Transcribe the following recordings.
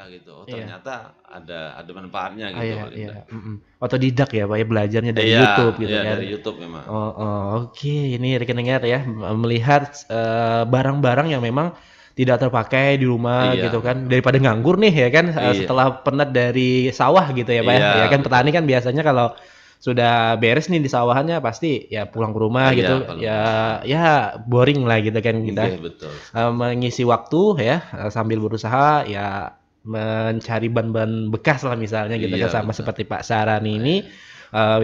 lah gitu. Oh Iya. ternyata ada manfaatnya gitu Iya paling iya, enggak. Otodidak ya, Pak, ya, belajarnya dari Iya, YouTube gitu iya kan. dari YouTube memang. Oh oh, oke, ini rekan dengar ya, melihat, barang-barang yang memang tidak terpakai di rumah Iya, gitu kan, heeh, daripada nganggur nih ya kan, iya, setelah penat dari sawah gitu ya, Pak, ya. iya Ya kan petani betul. kan biasanya kalau sudah beres nih di sawahannya pasti ya pulang ke rumah Iya gitu, kalau ya rumah, ya boring lah gitu kan kita, nggih betul sekali. mengisi waktu ya, sambil berusaha ya mencari ban-ban bekas lah misalnya gitu Iya kan, sama betul, seperti Pak Sarani ini, iya,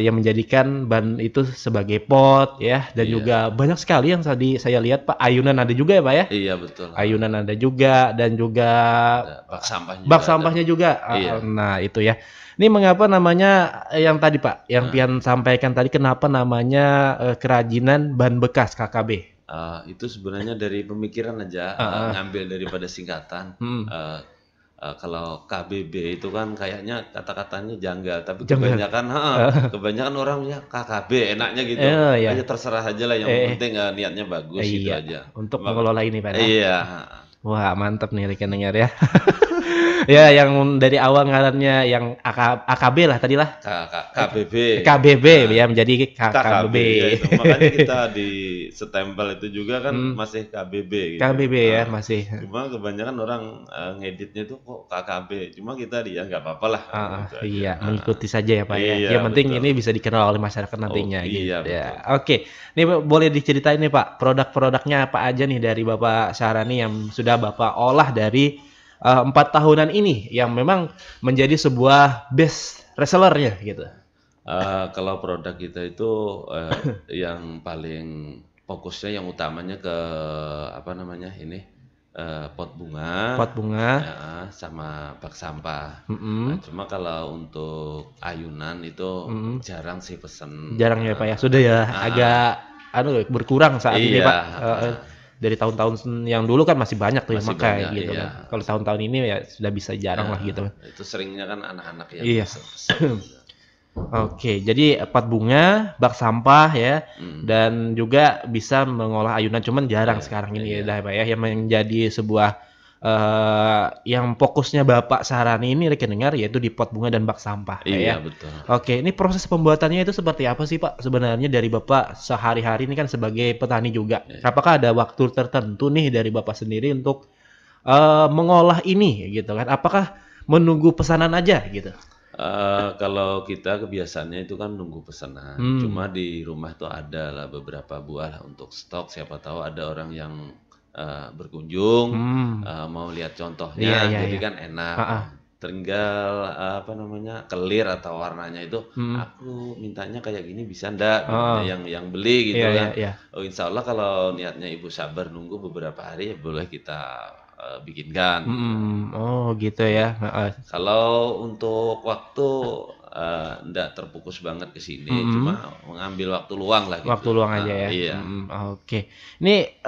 yang menjadikan ban itu sebagai pot ya, dan iya, juga banyak sekali yang tadi saya lihat Pak, ayunan ada juga ya Pak ya? iya betul, heeh. Ayunan ada juga dan juga, Ada bak sampah bak juga ada, sampahnya Pak. juga, Iya, nah itu ya. Ini mengapa namanya, yang tadi Pak, yang heeh. Pian sampaikan tadi kenapa namanya, kerajinan ban bekas KKB? Itu sebenarnya dari pemikiran aja, Heeh, ngambil daripada singkatan, mhm, eee kalau KBB itu kan kayaknya kata-katanya janggal, tapi janggal, kebanyakan heeh, heeh, kebanyakan orang ya KKB enaknya gitu. iya, Ya terserah ajalah yang eh, penting, niatnya bagus gitu iya, aja. untuk Cuma mengelola ini Pak ya? iya, heeh. Wah mantap nih rekan dengar ya. Ya yang dari awal ngarannya yang AKB lah tadilah, KBB, KBB heeh, ya menjadi KKB KKB. ya itu. Makanya kita di setempel itu juga kan Mmm, masih KBB gitu, KBB ya heeh. masih, Cuma kebanyakan orang, ngeditnya itu kok KKB, cuma kita ya nggak papalah, heeh, gitu aja, iya heeh. mengikuti saja ya Pak ya, Iya yang penting betul. ini bisa dikenal oleh masyarakat Oh nantinya gitu iya betul ya. betul. Oke, ini boleh diceritain nih Pak, produk-produknya apa aja nih dari Bapak Syarani yang sudah Bapak olah dari, 4 tahunan ini yang memang menjadi sebuah best reseller-nya gitu? Kalau produk kita itu, yang paling fokusnya yang utamanya ke apa namanya ini, pot bunga, Pot bunga, heeh, sama bak sampah. Nah, mhm. cuma kalau untuk ayunan itu Mhm, jarang sih pesen, jarang ya, Pak, ya? Sudah ya heeh, agak anu berkurang saat ini, iya, Pak, heeh. heeh, Dari tahun-tahun yang dulu kan masih banyak tuh yang masih makai banyak, gitu iya, kan. Kalau tahun-tahun ini ya sudah bisa jarang lah gitu. itu seringnya kan anak-anak yang Iya. pesen-pesen gitu. Oke, jadi pot bunga, bak sampah ya, Mhm, dan juga bisa mengolah ayunan, cuman jarang iya sekarang ini iya, ya, Pak, ya, yang menjadi sebuah, yang fokusnya Bapak Sarani ini rekan dengar yaitu di pot bunga dan bak sampah, Pak, iya ya. betul. Oke, ini proses pembuatannya itu seperti apa sih, Pak, sebenarnya dari Bapak sehari-hari ini kan sebagai petani juga? Iya. Apakah ada waktu tertentu nih dari Bapak sendiri untuk, mengolah ini gitu kan? Apakah menunggu pesanan aja gitu? Kalau kita kebiasaannya itu kan nunggu pesanan, cuma Hmm, di rumah tuh ada lah beberapa buah lah untuk stok, siapa tahu ada orang yang, berkunjung, hmm, mau lihat contohnya, iya iya jadi iya, kan enak. heeh, Tinggal, apa namanya, clear atau warnanya itu, mhm, "Aku mintanya kayak gini bisa ndak?" Bilangnya heeh, yang beli iya gitu iya kan. iya, Oh insya Allah kalau niatnya Ibu sabar nunggu beberapa hari, ya boleh kita, bikinkan gitu. mhm, oh gitu ya, heeh, Kalau untuk waktu, ndak terfokus banget ke sini, mhm, cuma mengambil waktu luang lah waktu gitu, luang aja ya, iya, mhm, oke. Ini,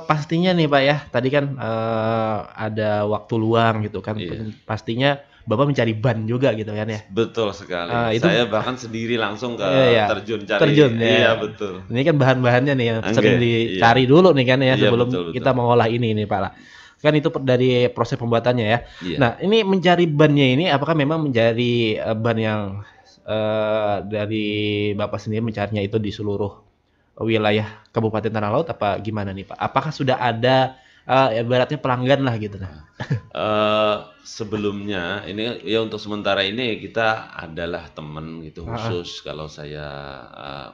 pastinya nih Pak ya, tadi kan, ada waktu luang gitu kan, iya, pastinya Bapak mencari ban juga gitu kan ya? betul sekali. Itu Saya bahkan sendiri langsung ke iya ya, terjun cari terjun iya ya. betul. Ini kan bahan-bahannya nih yang sering Nggih, iya, dicari dulu nih kan ya iya betul sebelum betul, kita mengolah ini nih Pak. Kan itu dari proses pembuatannya ya. iya. Nah ini mencari bannya ini apakah memang menjadi, ban yang, dari Bapak sendiri mencarinya itu di seluruh wilayah Kabupaten Tanah Laut apa gimana nih Pak? Apakah sudah ada, ibaratnya pelanggan lah gitu nah? Sebelumnya ini ya untuk sementara ini kita adalah temen gitu Heeh, khusus kalau saya,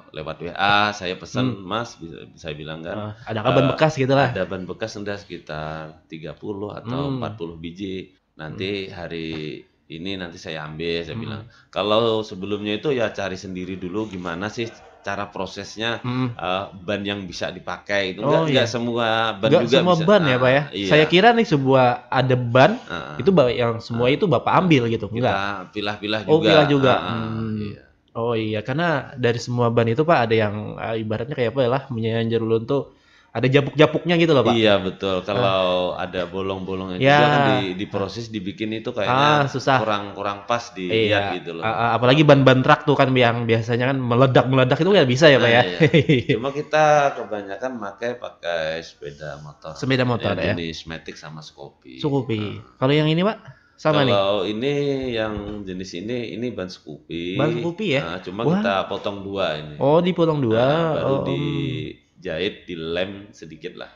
lewat WA saya mmm, pesan, "Mas," saya bilang kan, adakah ban bekas gitulah? "ada ban bekas enggak sekitar 30 atau Mmm, 40 biji, mhm nanti hari ini nanti saya ambil," saya bilang. mhm Kalau sebelumnya itu ya cari sendiri dulu gimana sih cara prosesnya, mhm. ban yang bisa dipakai itu, Oh enggak iya. semua ban Nggak juga semua bisa ban ya, Pak, ya? Saya iya, kira nih sebuah ada ban, heeh. itu yang semua Heeh itu Bapak heeh. ambil gitu, Kita enggak? pilah-pilah Oh, juga, pilah juga? heeh, iya. Oh iya, karena dari semua ban itu, Pak, ada yang, ibaratnya kayak apa ya lah, menyanjur ulun tuh ada japuk-japuknya gitu loh, Pak. Iya betul, Ah, kalau ada bolong-bolongnya juga kan ya, diproses, dibikin itu kayaknya susah. kurang kurang pas dilihat Iya, gitu loh. apalagi ban-ban truk tuh kan yang biasanya kan meledak-meledak itu nggak bisa ya, Pak, Nah ya? iya, cuma kita kebanyakan pakai sepeda motor, Sepeda motor yang ya? jenis matic sama Scoopy, Cukupi. heeh. Kalau yang ini, Pak? Sama nih. Kalau ini yang jenis ini ban Scoopy. Ban Scoopy ya? Cuma Wah. kita potong 2 ini. Oh, dipotong 2. Baru Oh, dijahit, dilem sedikit lah.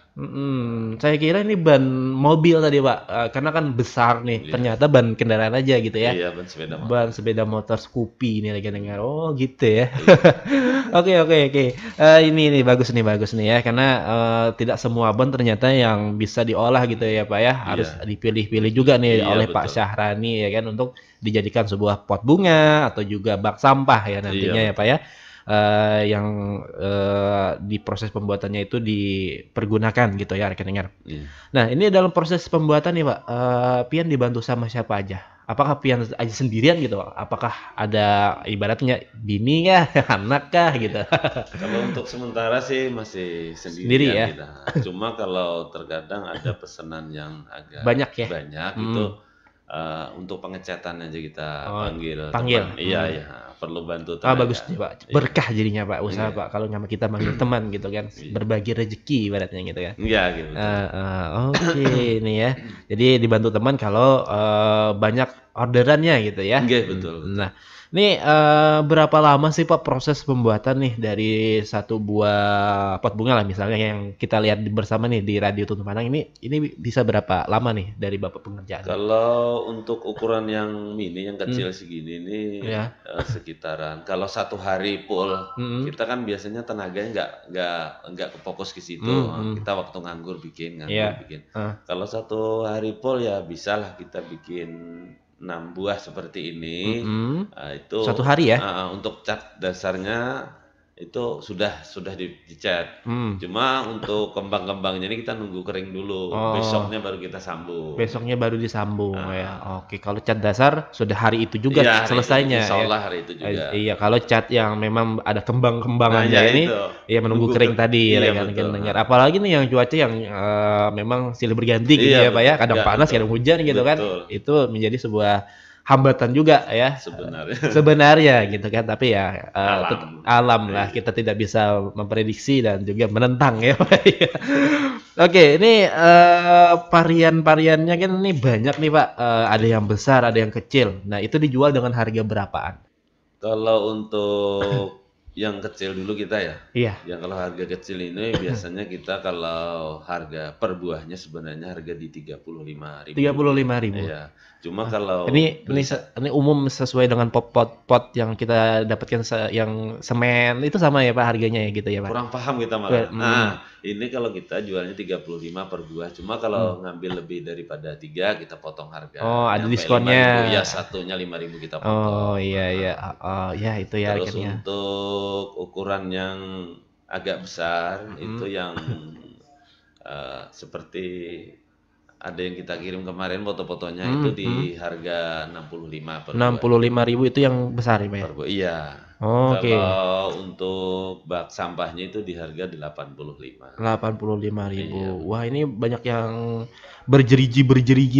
Saya kira ini ban mobil tadi Pak, karena kan besar nih, Iya. ternyata ban kendaraan aja gitu ya. Iya, ban sepeda motor. Ban sepeda motor Scoopy ini lagi dengar. Oh gitu ya. Iya. Oke. Ini bagus nih ya, karena tidak semua ban ternyata yang bisa diolah gitu ya Pak ya. Harus Iya. dipilih-pilih juga nih Iya, oleh Pak betul. Syahrani ya kan untuk dijadikan sebuah pot bunga atau juga bak sampah ya nantinya Iya, ya Pak betul. ya. Yang di proses pembuatannya itu dipergunakan gitu ya rekan dengar. Iya. Nah ini dalam proses pembuatan nih Pak, Pian dibantu sama siapa aja? Apakah Pian aja sendirian gitu Pak? Apakah ada ibaratnya bini kah, anak kah gitu? Kalau untuk sementara sih masih Sendiri sendirian ya? kita. Cuma kalau terkadang ada pesanan yang agak Banyak ya? banyak itu, Hmm. untuk pengecatan aja kita Oh, panggil panggil. teman. Iya, perlu bantu Bagus tenaga. nih Pak, Iya. berkah jadinya Pak usaha Iya. Pak kalau nama kita manggil teman gitu kan, Iya. berbagi rezeki ibaratnya gitu kan. Iya, gitu, betul. Oke ini ya. Jadi dibantu teman kalau banyak orderannya gitu ya. Nggih, betul. Nah, ini berapa lama sih Pak proses pembuatan nih dari satu buah pot bunga lah misalnya yang kita lihat bersama nih di Radio Tuntun Panang ini bisa berapa lama nih dari Bapak pengerjaannya? Kalau untuk ukuran yang mini, yang kecil segini ini, Ya. sekitaran kalau 1 hari full, Mhm. kita kan biasanya tenaganya nggak kefokus ke situ. Kita waktu nganggur bikin. Iya. Kalau 1 hari full ya bisalah kita bikin 6 buah seperti ini. Itu 1 hari ya? untuk cat dasarnya itu sudah dicat. Hmm. Cuma untuk kembang-kembangnya ini kita nunggu kering dulu. Oh. Besoknya baru kita sambung. Besoknya baru disambung ya. Oke, kalau cat dasar sudah hari itu juga Iya, hari itu. selesainya Insya ya. Allah hari itu juga. Iya, kalau cat yang memang ada kembang-kembangannya Nah, ya ini itu. ya menunggu Nunggu kering tadi iya, rekan betul. dengar. Apalagi nih yang cuaca yang memang silih berganti gitu Iya, ya Pak ya, betul. kadang Iya, panas, betul. kadang hujan gitu kan. Betul. Itu menjadi sebuah hambatan juga ya. Sebenarnya. Sebenarnya gitu kan, tapi ya Alam. alam lah, kita tidak bisa memprediksi dan juga menentang ya Pak ya. Oke, ini varian-variannya kan ini banyak nih Pak, ada yang besar, ada yang kecil. Nah itu dijual dengan harga berapaan? Kalau untuk yang kecil dulu kita ya. Iya. Yang kalau harga kecil ini biasanya kita kalau harga per buahnya sebenarnya harga di 35.000. 35.000. Iya. Cuma kalau Ini umum sesuai dengan pot yang kita dapatkan yang semen itu sama ya Pak harganya ya gitu ya Pak? kurang paham kita malah. Ini kalau kita jualnya 35 per buah. Cuma kalau ngambil lebih daripada 3 kita potong harga. Oh, ada Nyampe diskonnya. 5.000, ya satunya 5.000 kita potong. Oh iya. Ya itu ya Terus akhirnya. untuk ukuran yang agak besar itu yang seperti ada yang kita kirim kemarin foto-fotonya itu di harga 65 per buah. 65.000 itu yang besar ya Pak ya? Per buah, iya. Oke. Kalau untuk bak sampahnya itu di harga 85. 85.000. Wah, ini banyak yang berjeriji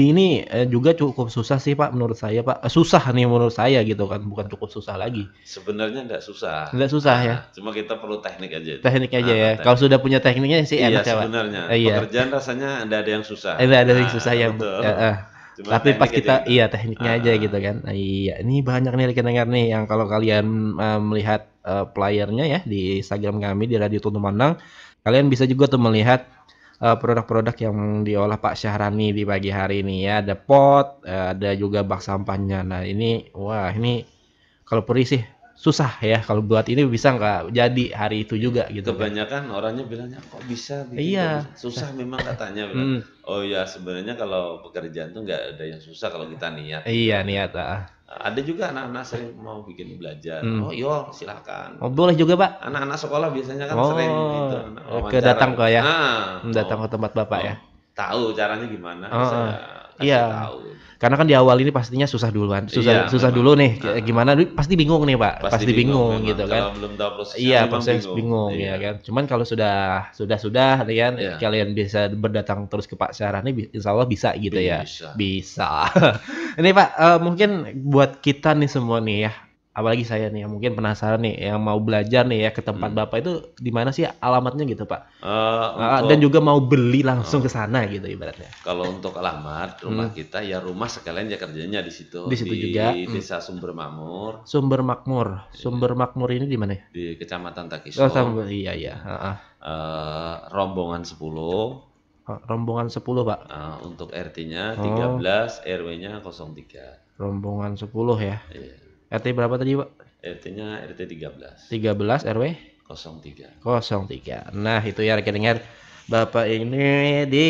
ini juga cukup susah sih Pak menurut saya Pak. Susah nih menurut saya gitu kan, bukan cukup susah lagi. Sebenarnya enggak susah. Enggak susah ya. Cuma kita perlu teknik aja. Teknik aja ya. Kalau sudah punya tekniknya sih Iya, enak ya Pak. sebenarnya. Iya. Pekerjaan rasanya enggak ada yang susah. Enggak ada yang susah yang betul. Cuma tapi pas teknik kita aja gitu. tekniknya aja gitu kan. Nah, iya, ini banyak nih rekan dengar nih yang kalau kalian melihat playernya ya di Instagram kami di Radio Tuntun Panang, kalian bisa juga tuh melihat produk-produk yang diolah Pak Syahrani di pagi hari ini ya. Ada pot, ada juga bak sampahnya. Nah, ini kalau perih sih susah ya. Kalau buat ini bisa nggak jadi hari itu juga gitu kan. Kebanyakan orangnya bilangnya kok bisa bikin Iya. susah memang katanya bilang. Oh ya sebenarnya kalau pekerjaan tuh nggak ada yang susah kalau kita niat. Iya, niat. Ada juga anak-anak sering mau bikin belajar. Oh iya silakan. Oh, boleh juga Pak. Anak-anak sekolah biasanya kan sering gitu. Datang ke ya. Nah, Datang ke tempat Bapak ya. Tahu caranya gimana? Saya Iya. tahu. Karena kan di awal ini pastinya susah duluan, susah Iya, dulu nih. Gimana pasti bingung nih Pak, pasti bingung memang. gitu kan. Kalau belum tahu prosesnya Iya, memang proses bingung Iya. ya kan. Cuman kalau sudah kan Iya. kalian bisa berdatang terus ke Pak Syahrani insya Allah bisa gitu ya. Bisa. Bisa. Ini Pak, mungkin buat kita nih semua nih ya, apalagi saya nih yang mungkin penasaran nih, yang mau belajar nih ya ke tempat Bapak itu di mana sih alamatnya gitu, Pak? Dan Untuk juga mau beli langsung ke sana gitu ibaratnya. kalau untuk alamat rumah kita ya rumah sekalian ya kerjanya di situ, Di situ di juga. Desa Sumber Makmur, Sumber Makmur. Sumber Makmur ini di mana ya? di Kecamatan Oh, Takisong, iya iya. Heeh. rombongan 10, Rombongan 10, Pak. untuk RT-nya Oh, 13, RW-nya 03. rombongan 10 ya. Iya. RT berapa tadi, Pak? RT-nya RT 13, 13 RW 03. 03. Nah, itu ya rekan dengar. Bapak ini di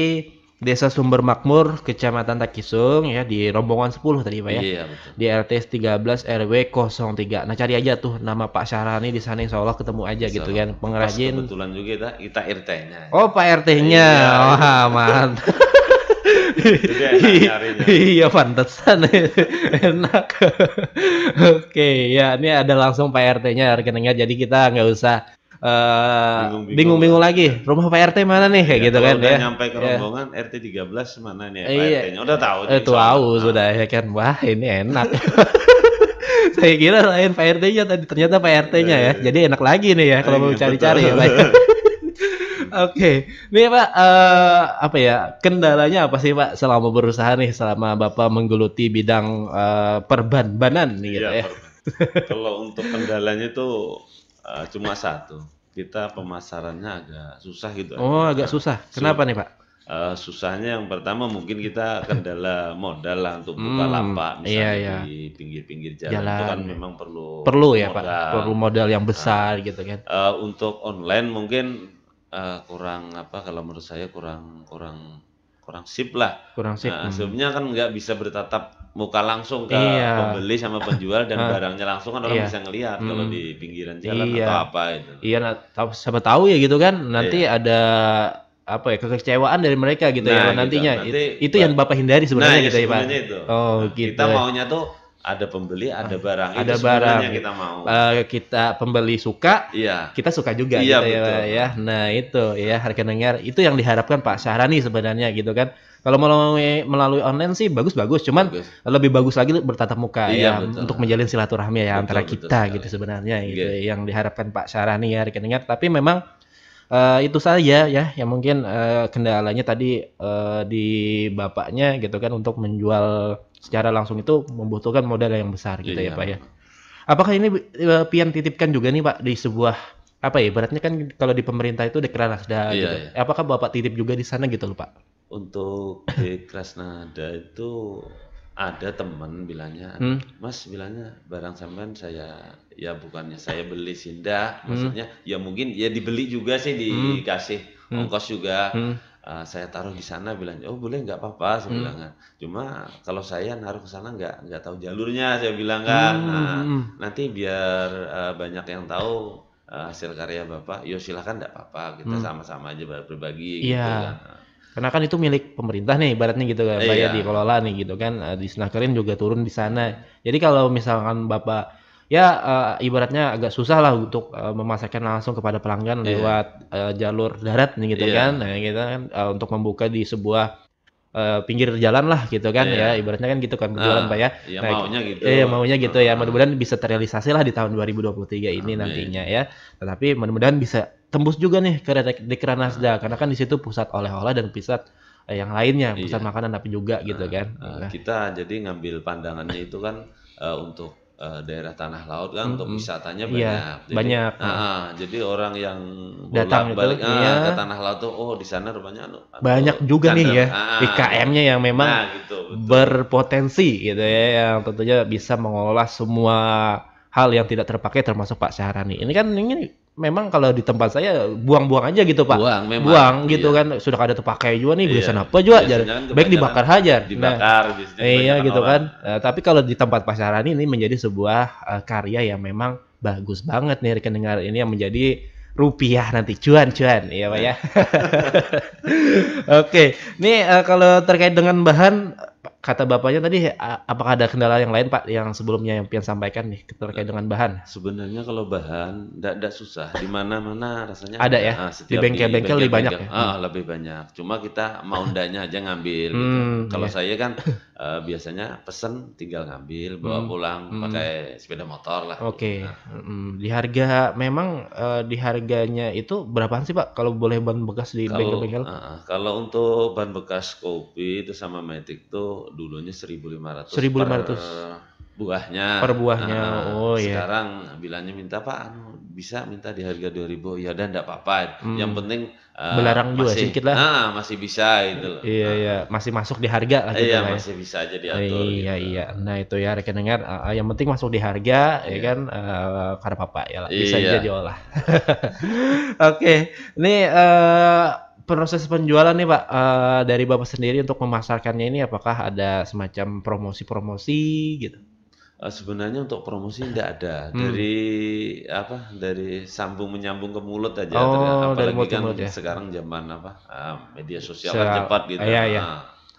Desa Sumber Makmur, Kecamatan Takisung ya, di rombongan 10 tadi, Pak ya. Iya, betul. Di RT 13 RW 03. Nah, cari aja tuh nama Pak Syarani di sana, insya Allah ketemu aja gitu kan. Pas Pengrajin. kebetulan juga kita RT-nya. Oh, Pak RT-nya. Iya, Wah, mantap. Jadi enak nyarinya. Iya, pantesan enak. Oke, ya ini ada langsung Pak RT-nya rekeningnya, jadi kita nggak usah bingung-bingung lagi. Rumah Pak RT mana nih kayak Iya, gitu kalau kan udah ya. nyampe ke Ya. rombongan RT 13 mana nih Pak Iya, RT-nya. Udah tahu nih, itu insya Allah. tahu sudah ya kan. Wah, ini enak. Saya kira lain Pak RT-nya tadi, ternyata Pak RT-nya ya. Jadi enak lagi nih ya kalau mau Iya, cari-cari ya, betul. Pak. Oke, nih Pak, apa ya, kendalanya apa sih Pak selama berusaha nih, selama Bapak menggeluti bidang perban-banan nih gitu Iya, ya? kalau untuk kendalanya itu cuma satu. Kita pemasarannya agak susah gitu Oh, aja. agak susah. Kenapa nih Pak? Susahnya yang pertama mungkin kita kendala modal lah untuk buka lapak Iya, misalnya iya. di pinggir-pinggir jalan itu kan Jalan. memang perlu Perlu ya Pak, modal. perlu modal yang besar gitu kan. Untuk online mungkin kurang apa kalau menurut saya kurang sip lah. Kurang sip. Nah, sebelumnya kan nggak bisa bertatap muka langsung ke Iya. pembeli sama penjual dan barangnya langsung kan orang Iya. bisa ngelihat kalau di pinggiran jalan Iya. atau apa itu. Iya, nah, siapa tahu ya gitu kan, nanti ada apa ya, kekecewaan dari mereka gitu ya Nah, gitu. nantinya. Nanti Itu yang Bapak hindari sebenarnya Nah, gitu ya Pak. sebenarnya itu. Oh, Nah, gitu. kita maunya tuh ada pembeli, ada barang. Ada Itu sebenarnya barang. yang kita mau. Kita pembeli suka, Iya. kita suka juga Iya, gitu ya betul. Pak ya. Nah, itu ya harga dengar itu yang diharapkan Pak Syahrani sebenarnya gitu kan. Kalau melalui online sih bagus-bagus, cuman Bagus. lebih bagus lagi bertatap muka Iya, ya betul. untuk menjalin silaturahmi ya Betul, antara betul kita sekali. gitu sebenarnya gitu Iya. yang diharapkan Pak Syahrani ya harga dengar. Tapi memang itu saja ya yang mungkin kendalanya tadi di bapaknya gitu kan, untuk menjual secara langsung itu membutuhkan modal yang besar gitu ya Iya. Pak ya. Apakah ini Pian titipkan juga nih Pak di sebuah apa ya, ibaratnya kan kalau di pemerintah itu Dekranasda Iya, gitu. iya. Apakah Bapak titip juga di sana gitu loh Pak? Untuk di Krasnada itu ada teman bilangnya, Mas bilangnya barang sampean saya ya bukannya saya beli sindah, maksudnya ya mungkin ya dibeli juga sih dikasih ongkos juga. Saya taruh di sana bilang, oh boleh nggak apa-apa saya bilang kan. Cuma kalau saya naruh ke sana nggak tahu jalurnya saya bilang kan. Nah, nanti biar banyak yang tahu hasil karya Bapak, yo silakan nggak apa-apa kita sama-sama aja berbagi gitu Iya. kan. Karena kan itu milik pemerintah nih, ibaratnya gitu kan, Pak ya, Iya. dikelola nih gitu kan, disnakerin juga turun di sana. Jadi kalau misalkan Bapak ya ibaratnya agak susah lah untuk memasarkan langsung kepada pelanggan lewat jalur darat nih gitu Iya. kan. Nah, kita kan untuk membuka di sebuah pinggir jalan lah gitu kan ya, ibaratnya kan gitu kan berjualan Pak ya. Iya, Nah, maunya gitu. Iya, maunya gitu ya. Mudah-mudahan bisa terrealisasi lah di tahun 2023 ini Amin. nantinya ya. Tetapi mudah-mudahan bisa tembus juga nih ke Dekranasda karena kan di situ pusat oleh-oleh dan pusat yang lainnya, pusat makanan tapi juga gitu kan. Nah, Kita jadi ngambil pandangannya itu kan untuk daerah tanah laut kan untuk wisatanya banyak. Iya, banyak. Jadi orang yang Datang bolak-balik itu, iya. ke tanah laut tuh, oh di sana rupanya banyak juga nih ya candang. IKM-nya yang memang Nah, gitu, betul. berpotensi gitu ya, yang tentunya bisa mengelola semua hal yang tidak terpakai termasuk Pak Syahrani. Ini kan ini memang kalau di tempat saya buang-buang aja gitu Pak. Buang, memang. Buang gitu Iya. kan, sudah ada terpakai juga nih, Iya. biasa apa juga, Biasanya kan baik dibakar aja. dibakar, biasanya Iya kebanyakan gitu orang. kan. Tapi kalau di tempat Pak Syahrani ini menjadi sebuah karya yang memang bagus banget nih rekan dengar, ini yang menjadi rupiah nanti cuan-cuan ya Pak ya. Oke, nih kalau terkait dengan bahan kata bapaknya tadi, apakah ada kendala yang lain Pak yang sebelumnya yang pian sampaikan nih terkait dengan bahan? Sebenarnya kalau bahan ndak susah, di mana-mana rasanya Ada ya? Di setiap bengkel-bengkel lebih banyak ya? lebih banyak. Cuma kita mau ndaknya aja ngambil gitu. Kalau Iya. saya kan biasanya pesen tinggal ngambil, bawa pulang pakai sepeda motor lah. Oke. Nah, Di harga memang di harganya itu berapaan sih Pak kalau boleh ban bekas di kalau bengkel-bengkel? kalau untuk ban bekas kopi itu sama Matic tuh dulunya 1.500 per 1.500 buahnya. per buahnya. Oh iya. Sekarang bilangnya minta Pak, bisa minta di harga 2.000. Ya udah enggak apa-apa. Yang penting Belarang juga masih sedikit lah. masih bisa gitu loh. Iya, iya, masih masuk di harga lah gitu Iya, lah ya. masih bisa aja diatur Iya, gitu. iya. Nah itu ya rekan dengar, yang penting masuk di harga ya kan, karena Bapak ya lah, bisa Iya. aja diolah. Oke, ini proses penjualan nih Pak, dari Bapak sendiri untuk memasarkannya ini apakah ada semacam promosi-promosi gitu? Sebenarnya untuk promosi enggak ada. Dari sambung menyambung ke mulut aja. Oh, dari Apalagi mulut ke kan mulut ya? sekarang zaman media sosial kan cepat gitu. Iya, iya.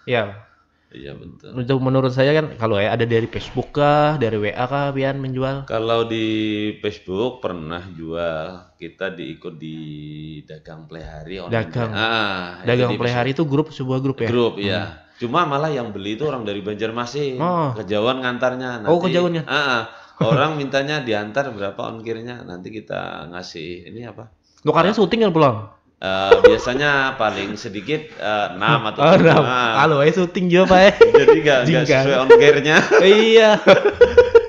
Iya. Iya betul. Untuk menurut saya kan kalau ada dari Facebook kah, dari WA kah pian menjual? Kalau di Facebook pernah jual, kita diikut di Dagang Plehari online. Dagang. Itu Dagang di Plehari itu sebuah grup ya? grup ya. Cuma malah yang beli itu orang dari Banjarmasin. Oh. Kejauhan ngantarnya. Oh, kejauhan ya? Orang mintanya diantar berapa ongkirnya, nanti kita ngasih ini apa? Nukarnya syuting kan pulang? Biasanya paling sedikit 6 atau 7. Kalau syuting juga Pak ya. Jadi nggak sesuai ongkirnya. Iya.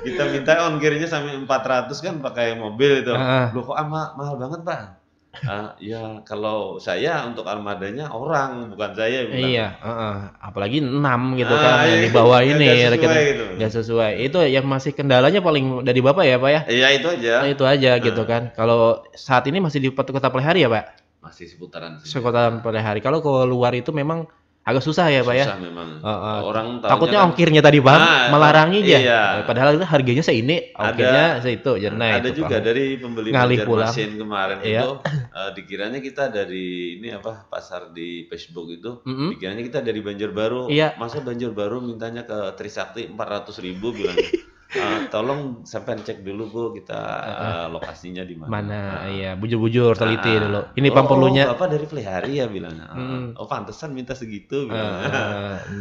Kita minta ongkirnya sampai 400 kan pakai mobil itu. Loh kok mahal banget Pak? Ya kalau saya untuk armadanya orang, bukan saya bilang. Iya, apalagi 6 gitu kan yang di bawah ini nggak sesuai gitu. Nggak sesuai. Itu yang masih kendalanya paling dari Bapak ya Pak ya? Iya itu aja. Nah, itu aja gitu kan. Kalau saat ini masih di Kota Plehari ya Pak? Masih seputaran sini. Seputaran Plehari. Kalau ke luar itu memang agak susah ya Pak ya? Susah memang. Orang takutnya kan, ongkirnya tadi Bang melarang aja. Iya. Padahal itu harganya seini, ongkirnya segitu. Ada itu, juga Bang. dari pembeli Banjarmasin kemarin itu dikiranya kita dari ini pasar di Facebook itu dikiranya kita dari Banjarbaru. Iya. Masa Banjarbaru mintanya ke Trisakti 400.000 bilang. Tolong sampai cek dulu Bu kita lokasinya di mana. Mana? Iya, bujur-bujur teliti dulu. Ini pamperlunya. Bapak dari Plehari ya bilangnya. Oh pantesan minta segitu bilang.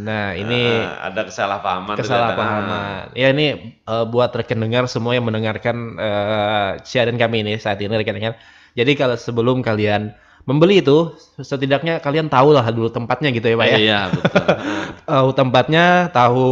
Nah, ini ada kesalahpahaman. Kesalahpahaman. Ya ini buat rekan dengar semua yang mendengarkan siaran kami ini saat ini rekan dengar. Jadi kalau sebelum kalian membeli itu setidaknya kalian tahu lah dulu tempatnya gitu ya Pak ya. Iya betul. Tahu tempatnya, tahu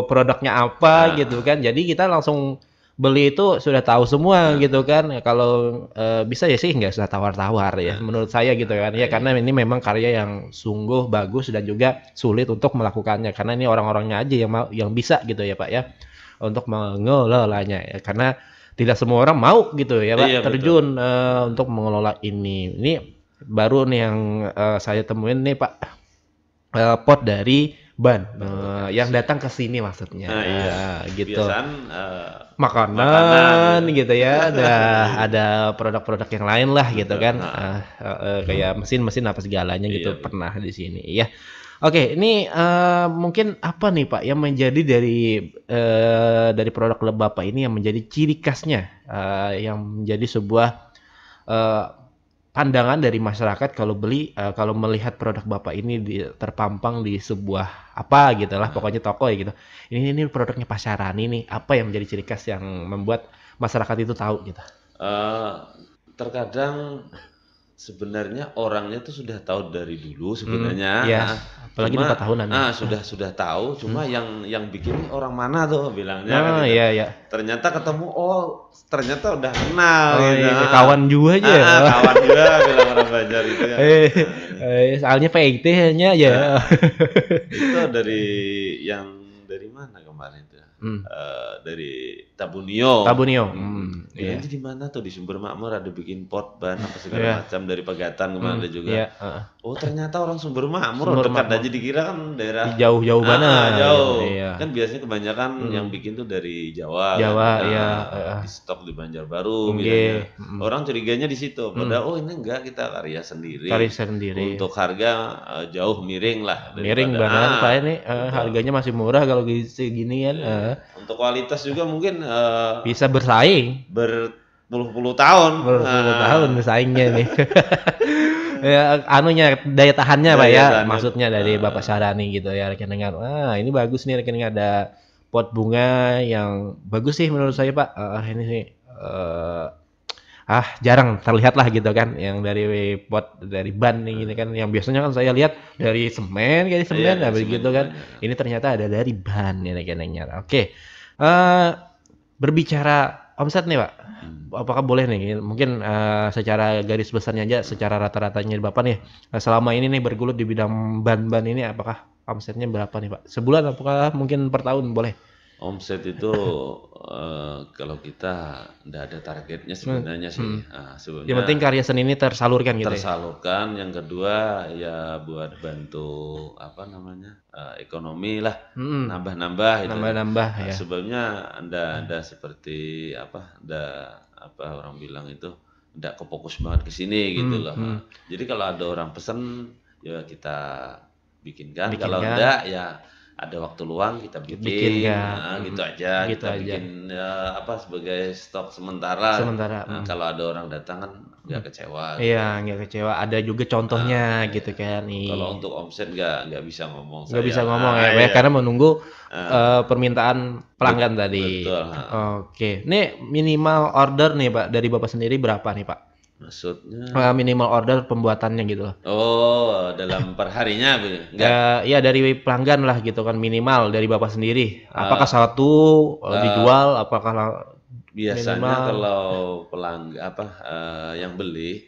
produknya apa gitu kan. Jadi kita langsung beli itu sudah tahu semua gitu kan. Kalau bisa ya sih nggak usah tawar-tawar ya. Menurut saya gitu kan. Ya karena ini memang karya yang sungguh bagus dan juga sulit untuk melakukannya. Karena ini orang-orangnya aja yang bisa gitu ya Pak ya. Untuk mengelolanya ya. Karena tidak semua orang mau gitu ya Pak terjun untuk mengelola ini. Ini baru nih yang saya temuin nih Pak, pot dari ban yang datang ke sini maksudnya. Gitu. Biasaan makanan gitu ya, ada produk-produk yang lain lah gitu kan. Kayak mesin-mesin apa segalanya gitu pernah di sini ya. Oke, ini mungkin apa nih Pak yang menjadi dari produk Bapak ini yang menjadi ciri khasnya, yang menjadi sebuah pandangan dari masyarakat kalau kalau melihat produk Bapak ini terpampang di sebuah apa gitu lah, pokoknya toko ya gitu. Ini produknya Pak Syarani nih, apa yang menjadi ciri khas yang membuat masyarakat itu tahu gitu? Terkadang sebenarnya orangnya tuh sudah tahu dari dulu sebenarnya. Ya, apalagi 4 tahunan. Sudah tahu, cuma yang bikin orang mana tuh bilangnya kan gitu. Iya. Ternyata ketemu, ternyata udah kenal gitu. Iya, kawan juga aja. Kawan juga bilang orang Banjar itu ya. Soalnya PIT-nya ya. Itu dari mana kemarin itu? dari Tabunio. Iya. Bilangnya di mana tuh di Sumber Makmur ada bikin pot ban apa segala macam, dari Pegatan kemana ada juga. Oh ternyata orang Sumber Makmur, dekat aja, dikira kan daerah jauh-jauh mana. jauh. Iya. Kan biasanya kebanyakan yang bikin tuh dari Jawa kan? Iya. Di stok di Banjarbaru bilangnya. Orang curiganya di situ. Padahal oh ini enggak, kita karya sendiri. Untuk harga jauh miring lah. Miring banget Pak ini, harganya masih murah kalau segini kan. Untuk kualitas juga mungkin bisa bersaing berpuluh-puluh tahun. Berpuluh tahun bersaingnya nih. Ya, anunya daya tahannya Pak ya, maksudnya dari Bapak Syarani gitu ya, rekan dengar. Ini bagus nih rekan dengar, ada pot bunga yang bagus sih menurut saya Pak. Ini sih jarang terlihat lah gitu kan, yang dari pot dari ban ini kan, yang biasanya kan saya lihat dari semen begitu kan. Ini ternyata ada dari ban ya rekan dengar. Oke. Berbicara omset nih Pak, apakah boleh nih mungkin secara garis besarnya aja, secara rata-ratanya Bapak nih selama ini nih bergelut di bidang ban-ban ini, apakah omsetnya berapa nih Pak? Sebulan apakah mungkin per tahun boleh? Omset itu kalau kita nggak ada targetnya sebenarnya sih. Sebenarnya yang penting karya seni ini tersalurkan gitu. Tersalurkan. Yang kedua ya buat bantu ekonomi lah, nambah-nambah itu. Ya. Sebelumnya anda seperti orang bilang itu nggak kefokus banget ke sini gitu loh. Jadi kalau ada orang pesen ya kita bikinkan. Kalau enggak ya ada waktu luang kita bikin gitu aja. Kita bikin sebagai stok sementara. Kalau ada orang datang kan nggak kecewa. Iya, nggak kecewa. Ada juga contohnya gitu kan. Kalau untuk omset nggak bisa ngomong. Nggak bisa ngomong ya, karena menunggu permintaan pelanggan tadi. Betul. Oke, ini minimal order nih Pak dari Bapak sendiri berapa nih Pak? Maksudnya minimal order pembuatannya gitu. Oh, dalam perharinya enggak? Ya dari pelanggan lah gitu kan, minimal dari Bapak sendiri. Apakah satu dijual, apakah biasanya minimal? Kalau pelanggan yang beli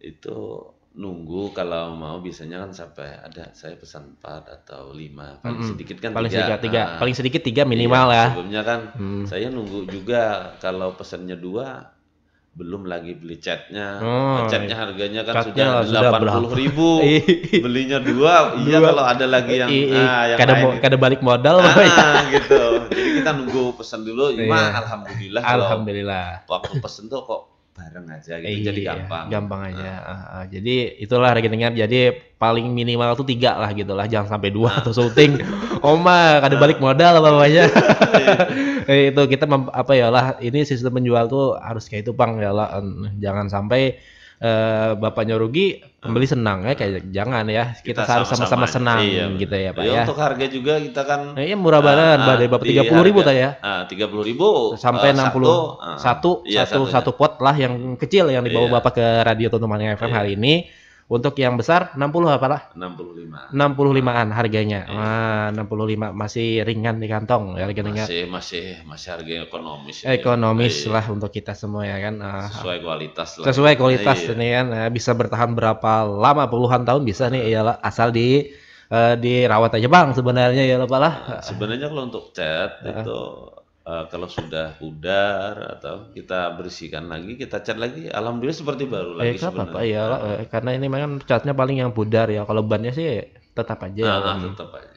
itu nunggu, kalau mau biasanya kan sampai saya pesan 4 atau 5, paling sedikit kan paling 3. Paling sedikit 3 minimal ya. Sebelumnya kan saya nunggu juga, kalau pesannya 2 belum lagi beli catnya. Catnya harganya kan sudah 80.000. Belinya 2, kalau ada lagi yang kada balik modal gitu. Jadi kita nunggu pesan dulu. Alhamdulillah. Waktu pesen tuh kok bareng aja gitu, jadi gampang aja. Jadi itulah rekan dengar, jadi paling minimal tuh 3 lah gitu lah, jangan sampai 2 atau syuting kada balik modal apa-apanya. Itu kita ini sistem penjual tuh harus kayak itu Bang ya lah, jangan sampai bapaknya rugi, pembeli senang ya, kayak jangan ya, kita harus sama-sama senang gitu ya Pak ya. Untuk harga juga kita kan murah banget, dari Bapak 30.000 tadi ya. 30.000 sampai 60 satu pot lah yang kecil yang dibawa Bapak ke Radio Tontoman FM hari ini. Untuk yang besar 60 apalah? 65-an harganya. 65 masih ringan di kantong ya, masih harga ekonomis. Ekonomis lah untuk kita semua ya kan. Sesuai kualitas ini kan, bisa bertahan berapa lama, puluhan tahun bisa nih ya, asal dirawat aja Bang sebenarnya ya Pak lah. Sebenarnya kalau untuk cat itu kalau sudah pudar atau kita bersihkan lagi, kita cat lagi, alhamdulillah seperti baru lagi sebenarnya. Karena ini memang catnya paling yang pudar ya, kalau bannya sih tetap aja. Tetap aja.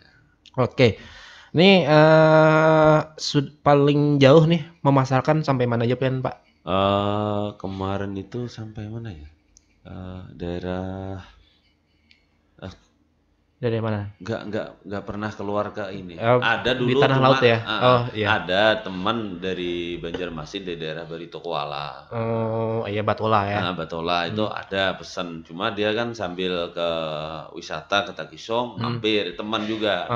Oke, ini paling jauh nih memasarkan sampai mana aja kan Pak? Kemarin itu sampai mana ya? Dari mana? Nggak pernah keluar ke ini. Ada dulu di tanah laut ya. Ada teman dari Banjarmasin, dari daerah Barito Kuala. Batola ya. Batola itu ada pesan. Cuma dia kan sambil ke wisata ke Takisong, mampir teman juga.